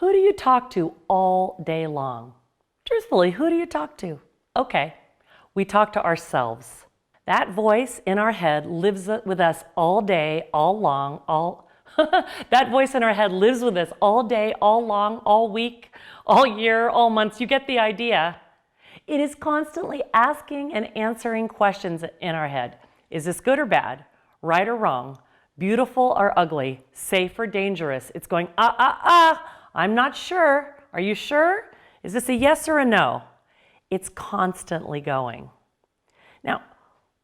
Who do you talk to all day long? Truthfully, who do you talk to? Okay, we talk to ourselves. That voice in our head lives with us all day, all long, that voice in our head lives with us all day, all long, all week, all year, all months. You get the idea. It is constantly asking and answering questions in our head. Is this good or bad? Right or wrong? Beautiful or ugly? Safe or dangerous? It's going, I'm not sure. Are you sure? Is this a yes or a no? It's constantly going. Now,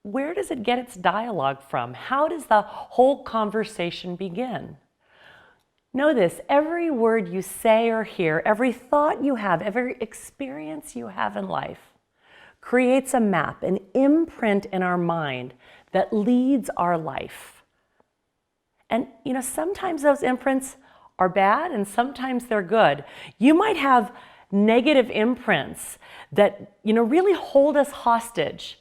where does it get its dialogue from? How does the whole conversation begin? Know this, every word you say or hear, every thought you have, every experience you have in life creates a map, an imprint in our mind that leads our life. And sometimes those imprints are bad and sometimes they're good. You might have negative imprints that really hold us hostage,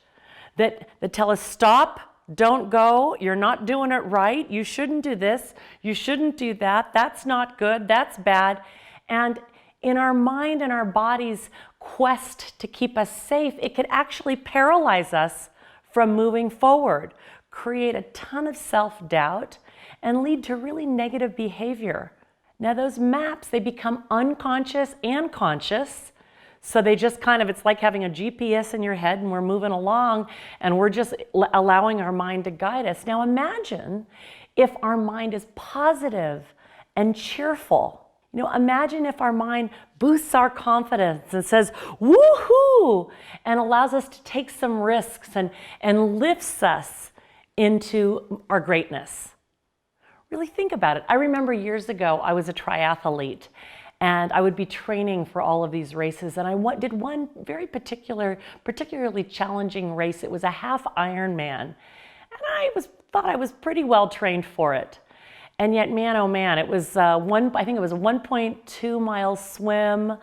that tell us stop, don't go, you're not doing it right, you shouldn't do this, you shouldn't do that, that's not good, that's bad. And in our mind and our body's quest to keep us safe, it could actually paralyze us from moving forward, create a ton of self-doubt, and lead to really negative behavior. Now those maps, they become unconscious and conscious. So they just it's like having a GPS in your head and we're moving along and we're just allowing our mind to guide us. Now imagine if our mind is positive and cheerful. Imagine if our mind boosts our confidence and says, woohoo, and allows us to take some risks and lifts us into our greatness. Really think about it. I remember years ago, I was a triathlete. And I would be training for all of these races. And I did one very particularly challenging race. It was a half Ironman. And I thought I was pretty well trained for it. And yet, man, oh man, it was I think it was a 1.2 mile swim,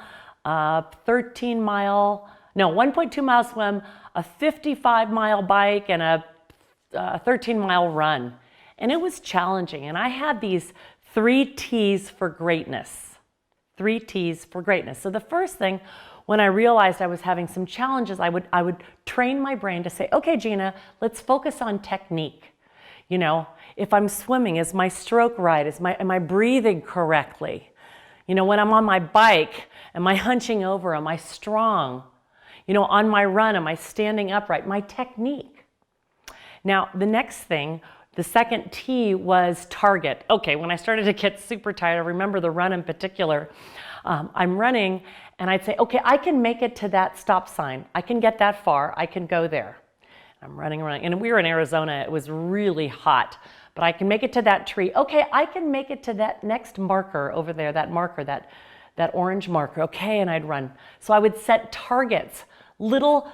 1.2 mile swim, a 55 mile bike, and a 13 mile run. And it was challenging. And I had these 3 T's for greatness. 3 T's for greatness. So the first thing, when I realized I was having some challenges, I would train my brain to say, okay, Gina, let's focus on technique. If I'm swimming, is my stroke right? Am I breathing correctly? When I'm on my bike, am I hunching over? Am I strong? On my run, am I standing upright? My technique. Now, the next thing, the second T was target. Okay, when I started to get super tired, I remember the run in particular. I'm running and I'd say, okay, I can make it to that stop sign. I can get that far. I can go there. I'm running around. And we were in Arizona. It was really hot. But I can make it to that tree. Okay, I can make it to that next marker over there, that marker, that orange marker. Okay, and I'd run. So I would set targets, little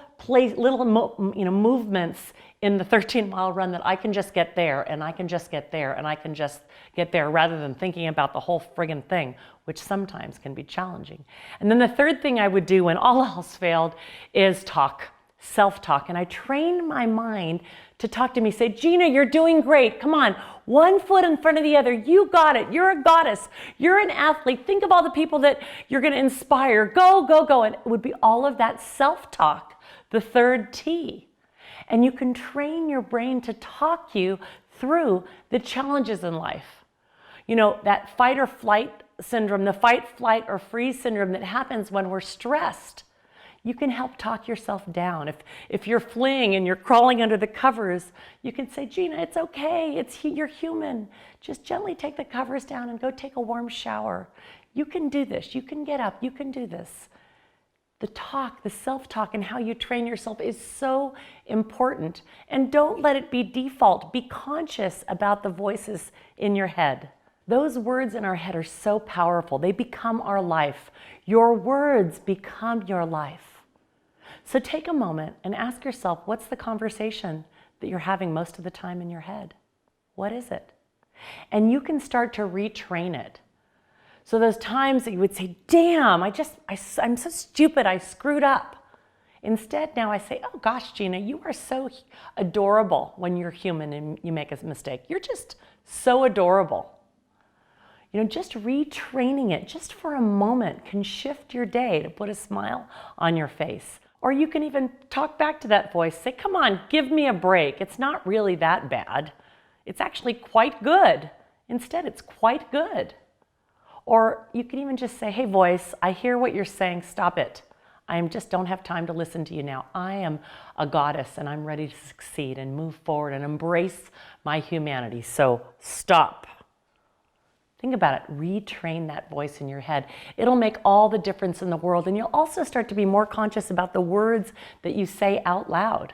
movements in the 13-mile run that I can just get there, and I can just get there, and I can just get there, rather than thinking about the whole friggin' thing, which sometimes can be challenging. And then the third thing I would do when all else failed is talk, self-talk. And I trained my mind to talk to me, say, Gina, you're doing great. Come on, one foot in front of the other. You got it. You're a goddess. You're an athlete. Think of all the people that you're going to inspire. Go, go, go. And it would be all of that self-talk, the third T. And you can train your brain to talk you through the challenges in life. That fight or flight syndrome, the fight, flight, or freeze syndrome that happens when we're stressed. You can help talk yourself down. If you're fleeing and you're crawling under the covers, you can say, Gina, it's okay. You're human. Just gently take the covers down and go take a warm shower. You can do this. You can get up. You can do this. The talk, the self-talk, and how you train yourself is so important. And don't let it be default. Be conscious about the voices in your head. Those words in our head are so powerful. They become our life. Your words become your life. So take a moment and ask yourself, what's the conversation that you're having most of the time in your head? What is it? And you can start to retrain it. So those times that you would say, damn, I'm so stupid, I screwed up. Instead, now I say, oh gosh, Gina, you are so adorable when you're human and you make a mistake. You're just so adorable. Just retraining it just for a moment can shift your day to put a smile on your face. Or you can even talk back to that voice, say, come on, give me a break. It's not really that bad. It's actually quite good. Instead, it's quite good. Or you can even just say, hey voice, I hear what you're saying, stop it. I just don't have time to listen to you now. I am a goddess and I'm ready to succeed and move forward and embrace my humanity. So stop. Think about it. Retrain that voice in your head. It'll make all the difference in the world, and you'll also start to be more conscious about the words that you say out loud.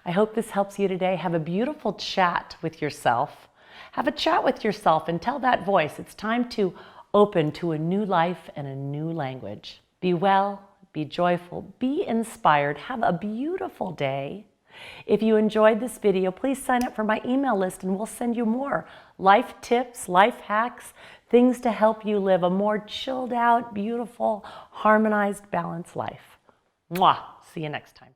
I hope this helps you today. Have a beautiful chat with yourself. Have a chat with yourself and tell that voice it's time to open to a new life and a new language. Be well, be joyful, be inspired. Have a beautiful day. If you enjoyed this video, please sign up for my email list and we'll send you more life tips, life hacks, things to help you live a more chilled out, beautiful, harmonized, balanced life. Mwah! See you next time.